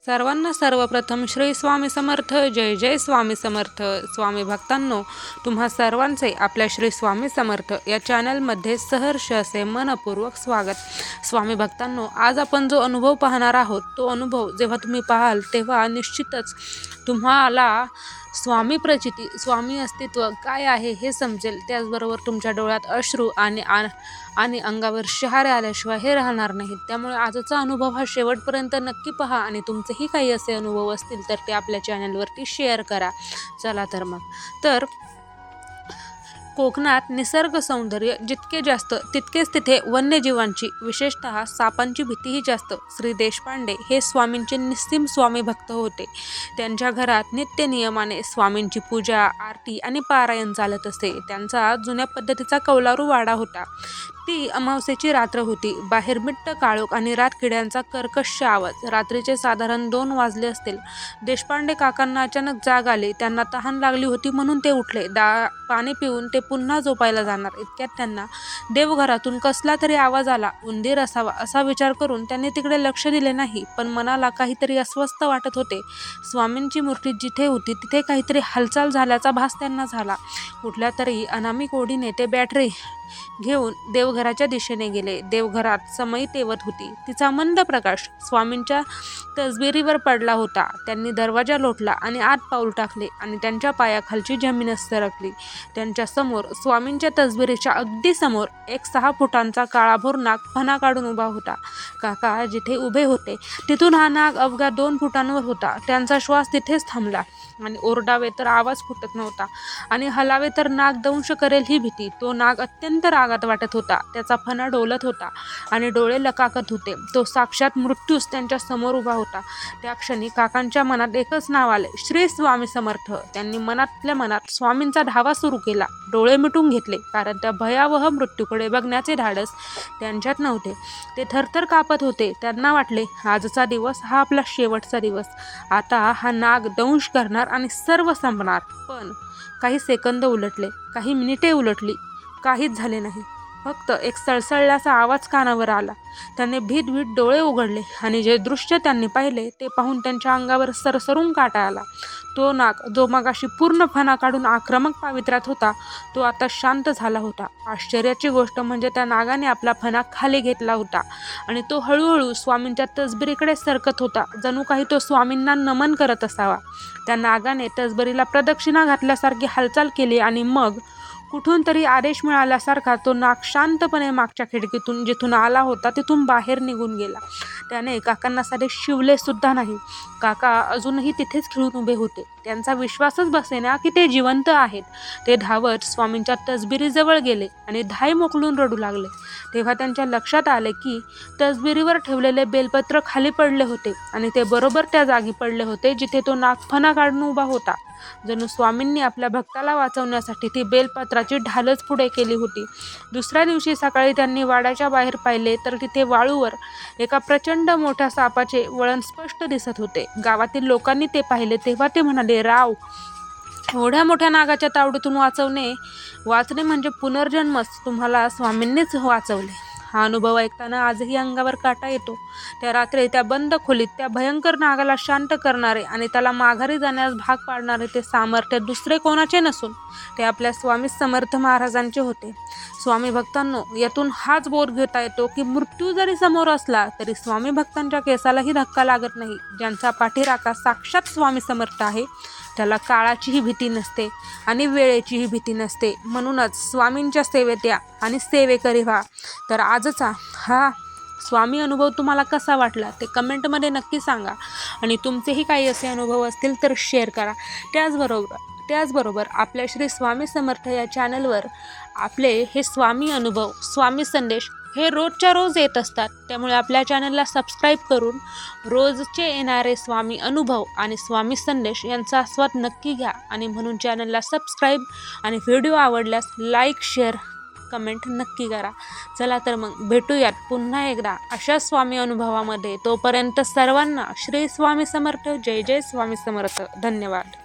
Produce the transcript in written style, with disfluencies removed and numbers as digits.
सर्वांना सर्वप्रथम श्री स्वामी समर्थ. जय जय स्वामी समर्थ. स्वामी भक्तांनो, तुम्हा सर्वांचे आपल्या श्री स्वामी समर्थ या चॅनलमध्ये सहर्ष असे मनपूर्वक स्वागत. स्वामी भक्तांनो, आज आपण जो अनुभव पाहणार आहोत तो अनुभव जेव्हा तुम्ही पाहाल तेव्हा निश्चितच तुम्हाला स्वामी प्रचिती, स्वामी अस्तित्व काय आहे हे समजेल. त्याचबरोबर तुमच्या डोळ्यात अश्रू आणि अंगावर शहारे आल्याशिवाय हे राहणार नाहीत. त्यामुळे आजचा अनुभव हा शेवटपर्यंत नक्की पहा आणि तुमचेही काही असे अनुभव असतील तर ते आपल्या चॅनलवरती शेअर करा. चला तर मग. तर कोकणात निसर्ग सौंदर्य जितके जास्त तितकेच तिथे वन्यजीवांची, विशेषतः सापांची भीतीही जास्त. श्री देशपांडे हे स्वामींचे निस्सीम स्वामी भक्त होते. त्यांच्या घरात नित्य नियमाने स्वामींची पूजा, आरती आणि पारायण चालत असे. त्यांचा जुन्या पद्धतीचा कौलारू वाडा होता. ती अमावस्येची रात्र होती. बाहेर मिट्ट काळोख आणि रातकिड्यांचा कर्कश आवाज. रात्रीचे साधारण 2 वाजले असतील. देशपांडे काकांना अचानक जाग आली. त्यांना तहान लागली होती म्हणून ते उठले. पाणी पिऊन ते पुन्हा झोपायला जाणार. इतक्यात त्यांना देवघरातून कसला तरी आवाज आला. उंदीर असावा असा विचार करून त्यांनी तिकडे लक्ष दिले नाही, पण मनाला काहीतरी अस्वस्थ वाटत होते. स्वामींची मूर्ती जिथे होती तिथे काहीतरी हालचाल झाल्याचा भास त्यांना झाला. कुठल्या तरी अनामिक ओढीने ते बॅटरी घेऊन देवघराच्या दिशेने गेले. देवघरात समई तेवत होती. तिचा मंद प्रकाश स्वामींच्या तसबिरीवर पडला होता. त्यांनी दरवाजा लोटला आणि आत पाऊल टाकले आणि त्यांच्या पायाखालची जमीनच सरकली. त्यांच्या समोर, स्वामींच्या तसबिरीच्या अगदी समोर, एक 6 फुटांचा काळाभोर नाग फणा काढून उभा होता. काका जिथे उभे होते तिथून हा नाग अवघ्या 2 फुटांवर होता. त्यांचा श्वास तिथेच थांबला आणि ओरडावे तर आवाज फुटत नव्हता आणि हलावे तर नाग दंश करेल ही भीती. तो नाग अत्यंत रागात वाटत होता. त्याचा फणा डोलत होता आणि डोळे लकाकत होते. तो साक्षात मृत्यूच त्यांच्या समोर उभा होता. त्या क्षणी काकांच्या मनात एकच नाव आले, श्री स्वामी समर्थ. त्यांनी मनातल्या मनात स्वामींचा धावा सुरू केला. डोळे मिटून घेतले, कारण त्या भयावह मृत्यूकडे बघण्याचे धाडस त्यांच्यात नव्हते. ते थरथर कापत होते. त्यांना वाटले आजचा दिवस हा आपला शेवटचा दिवस. आता हा नाग दंश करणार आणि सर्व संपणार. पण काही सेकंद उलटले, काही मिनिटे उलटली, काहीच झाले नाही. फक्त एक सळसळल्याचा आवाज कानावर आला. त्याने भीत डोळे उघडले आणि जे दृश्य त्यांनी पाहिले ते पाहून त्यांच्या अंगावर सरसरून काटा आला. तो नाग जो मगाशी पूर्ण फणा काढून आक्रमक पावित्र्यात होता तो आता शांत झाला होता. आश्चर्याची गोष्ट म्हणजे त्या नागाने आपला फणा खाली घेतला होता आणि तो हळूहळू स्वामींच्या तसबिरीकडे सरकत होता, जणू काही तो स्वामींना नमन करत असावा. त्या नागाने तसबिरीला प्रदक्षिणा घातल्यासारखी हालचाल केली आणि मग कुठून तरी आदेश मिळाल्यासारखा तो नाग शांतपणे मागच्या खिडकीतून, जिथून आला होता तिथून बाहेर निघून गेला. त्याने काकांना साधे शिवले सुद्धा नाही. काका अजूनही तिथेच खिळून उभे होते. त्यांचा विश्वासच बसेना की ते जिवंत आहेत. ते धावत स्वामींच्या तसबिरीजवळ गेले आणि धाय मोकलून रडू लागले. तेव्हा त्यांच्या लक्षात आले की तसबिरीवर ठेवलेले बेलपत्र खाली पडले होते आणि ते बरोबर त्या जागी पडले होते जिथे तो नाग फणा काढून उभा होता. जणू स्वामींनी आपल्या भक्ताला वाचवण्यासाठी ती बेलपत्राची ढालच पुढे केली होती. दुसऱ्या दिवशी सकाळी त्यांनी वाड्याच्या बाहेर पाहिले तर तिथे वाळूवर एका प्रचंड मोठ्या सापाचे वळण स्पष्ट दिसत होते. गावातील लोकांनी ते पाहिले तेव्हा ते म्हणाले, राव, एवढ्या मोठ्या नागाच्या तावडीतून वाचणे म्हणजे पुनर्जन्मच. तुम्हाला स्वामींनीच वाचवले. हा अनुभव ऐकताना आजही अंगावर काटा येतो. त्या रात्री त्या बंद खोलीत त्या भयंकर नागाला शांत करणारे आणि त्याला माघारी जाण्यास भाग पाडणारे ते सामर्थ्य दुसरे कोणाचे नसून ते आपल्या स्वामी समर्थ महाराजांचे होते. स्वामी भक्तांनो, यातून हाच बोध घेता येतो की मृत्यू जरी समोर असला तरी स्वामी भक्तांच्या केसालाही धक्का लागत नाही. ज्यांचा पाठीराखा साक्षात स्वामी समर्थ आहे त्याला काळाचीही भीती नसते आणि वेळेचीही भीती नसते. म्हणूनच स्वामींच्या सेवेत या आणि सेवेकरी व्हा. तर आजचा हा स्वामी अनुभव तुम्हाला कसा वाटला ते कमेंटमध्ये नक्की सांगा आणि तुमचेही काही असे अनुभव असतील तर शेअर करा. त्याचबरोबर आपल्या श्री स्वामी समर्थ या चॅनलवर आपले हे स्वामी अनुभव, स्वामी संदेश हे रोजच्या रोज येत असतात. त्यामुळे आपल्या चॅनलला सबस्क्राईब करून रोजचे येणारे स्वामी अनुभव आणि स्वामी संदेश यांचा आस्वाद नक्की घ्या. आणि म्हणून चॅनलला सबस्क्राईब आणि व्हिडिओ आवडल्यास लाईक, शेअर, कमेंट नक्की करा. चला तर मग भेटूयात पुन्हा एकदा अशा स्वामी अनुभवामध्ये. तोपर्यंत सर्वांना श्री स्वामी समर्थ. जय जय स्वामी समर्थ. धन्यवाद.